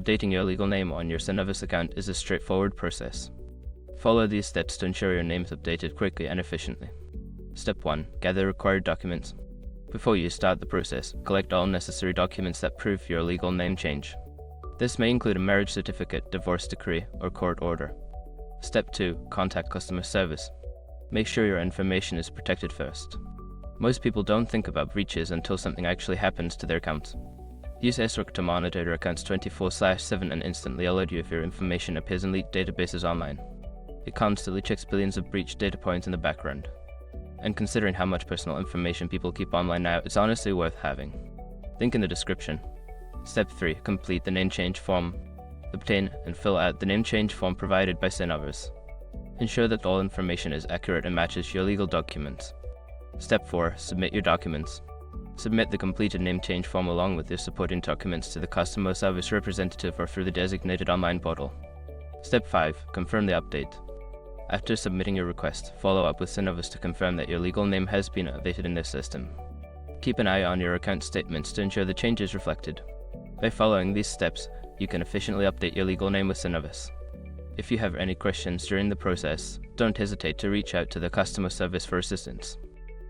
Updating your legal name on your Synovus account is a straightforward process. Follow these steps to ensure your name is updated quickly and efficiently. Step 1. Gather required documents. Before you start the process, collect all necessary documents that prove your legal name change. This may include a marriage certificate, divorce decree, or court order. Step 2. Contact customer service. Make sure your information is protected first. Most people don't think about breaches until something actually happens to their account. Use SROC to monitor your accounts 24/7 and instantly alert you if your information appears in leaked databases online. It constantly checks billions of breached data points in the background. And considering how much personal information people keep online now, it's honestly worth having. Link in the description. Step 3. Complete the name change form. Obtain and fill out the name change form provided by Synovus. Ensure that all information is accurate and matches your legal documents. Step 4. Submit your documents. Submit the completed name change form along with your supporting documents to the customer service representative or through the designated online portal. Step 5. Confirm the update. After submitting your request, follow up with Synovus to confirm that your legal name has been updated in their system. Keep an eye on your account statements to ensure the change is reflected. By following these steps, you can efficiently update your legal name with Synovus. If you have any questions during the process, don't hesitate to reach out to the customer service for assistance.